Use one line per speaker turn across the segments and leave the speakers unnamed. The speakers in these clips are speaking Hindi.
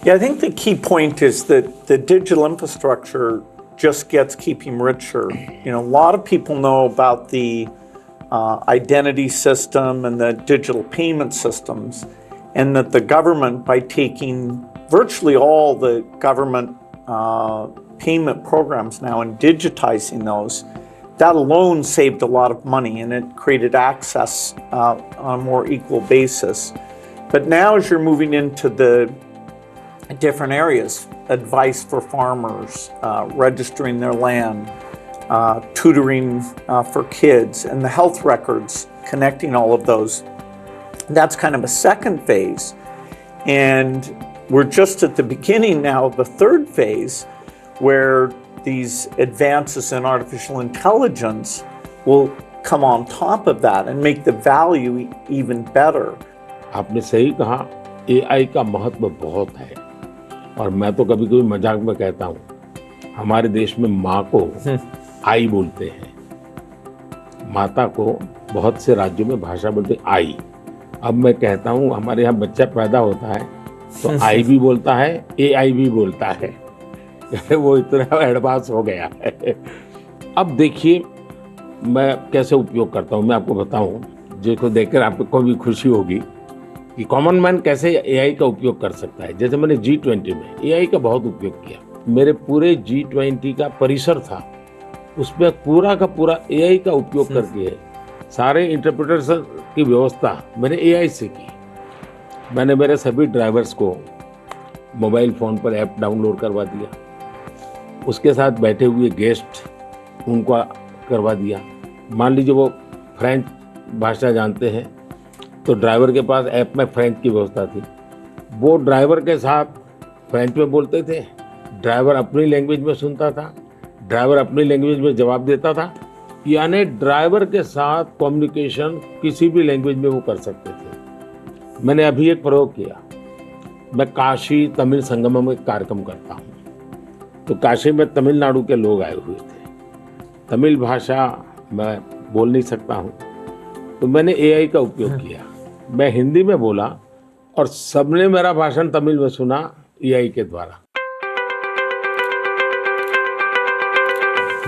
Yeah, I think the key point is that the digital infrastructure just gets keeping richer. A lot of people know about the identity system and the digital payment systems, and that the government, by taking virtually all the government payment programs now and digitizing those, that alone saved a lot of money, and it created access on a more equal basis. But now, as you're moving into the different areas, advice for farmers, registering their land, tutoring for kids, and the health records, connecting all of those, that's kind of a second phase. And we're just at the beginning now of the third phase, where these advances in artificial intelligence will come on top of that and make the value even better.
आपने सही कहा, एआई का महत्व बहुत है, और मैं तो कभी कभी मजाक में कहता हूँ, हमारे देश में माँ को आई बोलते हैं, माता को बहुत से राज्यों में भाषा बोलते हैं आई। अब मैं कहता हूँ हमारे यहाँ बच्चा पैदा होता है तो आई भी बोलता है, एआई भी बोलता है। वो इतना एडवांस हो गया है। अब देखिए मैं कैसे उपयोग करता हूँ, मैं आपको बताऊँ, जिसको देखकर आपको भी खुशी होगी कि कॉमन मैन कैसे एआई का उपयोग कर सकता है। जैसे मैंने G20 में एआई का बहुत उपयोग किया। मेरे पूरे G20 का परिसर था, उसमें पूरा का पूरा एआई का उपयोग करके सारे इंटरप्रिटेशन की व्यवस्था मैंने एआई से की। मैंने मेरे सभी ड्राइवर्स को मोबाइल फ़ोन पर ऐप डाउनलोड करवा दिया, उसके साथ बैठे हुए गेस्ट उनको करवा दिया। मान लीजिए वो फ्रेंच भाषा जानते हैं तो ड्राइवर के पास ऐप में फ्रेंच की व्यवस्था थी, वो ड्राइवर के साथ फ्रेंच में बोलते थे, ड्राइवर अपनी लैंग्वेज में सुनता था, ड्राइवर अपनी लैंग्वेज में जवाब देता था। यानी ड्राइवर के साथ कम्युनिकेशन किसी भी लैंग्वेज में वो कर सकते थे। मैंने अभी एक प्रयोग किया, मैं काशी तमिल संगम में कार्यक्रम करता हूँ, तो काशी में तमिलनाडु के लोग आए हुए थे, तमिल भाषा मैं बोल नहीं सकता हूँ, तो मैंने एआई का उपयोग किया। मैं हिंदी में बोला और सबने मेरा भाषण तमिल में सुना एआई के द्वारा।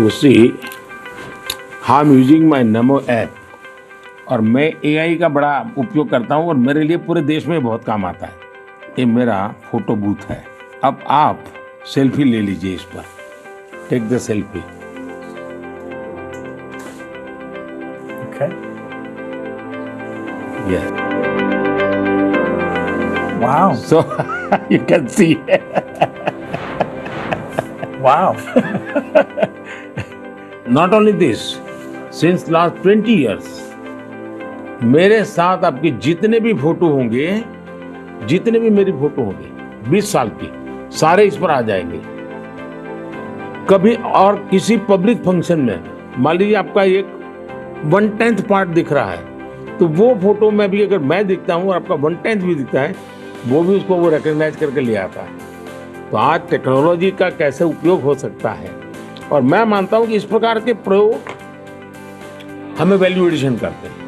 उसी I am using my NaMo app, और मैं एआई का बड़ा उपयोग करता हूँ और मेरे लिए पूरे देश में बहुत काम आता है। ये मेरा फोटो बूथ है। अब आप सेल्फी ले लीजिए इस पर, take the selfie.
Okay.
Yeah.
Wow.
So you can see.
Wow.
Not only this, since last 20 years, मेरे साथ आपके जितने भी फोटो होंगे, जितने भी मेरी फोटो होंगे 20 साल की, सारे इस पर आ जाएंगे। कभी और किसी पब्लिक फंक्शन में मान लीजिए आपका एक 1/10 पार्ट दिख रहा है, तो वो फोटो में भी अगर मैं दिखता हूँ और आपका 1/10 भी दिखता है, वो भी उसको वो रिकॉग्नाइज करके ले आता है। तो आज टेक्नोलॉजी का कैसे उपयोग हो सकता है, और मैं मानता हूँ कि इस प्रकार के प्रयोग हमें वैल्यू एडिशन करते हैं।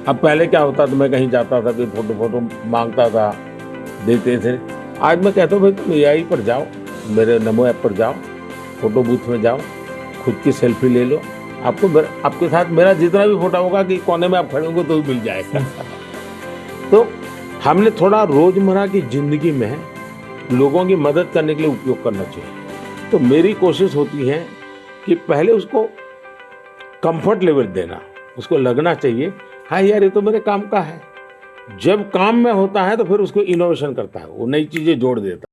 अब पहले क्या होता था, मैं कहीं जाता था, कोई फोटो मांगता था, देते थे। आज मैं कहता हूँ भाई तुम एआई पर जाओ, मेरे नमो ऐप पर जाओ, फोटो बूथ में जाओ, खुद की सेल्फी ले लो, आपको आपके साथ मेरा जितना भी फोटो होगा कि कोने में आप खड़े होंगे तो भी मिल जाएगा। तो हमने थोड़ा रोजमर्रा की जिंदगी में लोगों की मदद करने के लिए उपयोग करना चाहिए। तो मेरी कोशिश होती है कि पहले उसको कंफर्ट लेवल देना, उसको लगना चाहिए हाँ यार ये तो मेरे काम का है। जब काम में होता है तो फिर उसको इनोवेशन करता है, वो नई चीजें जोड़ देता है।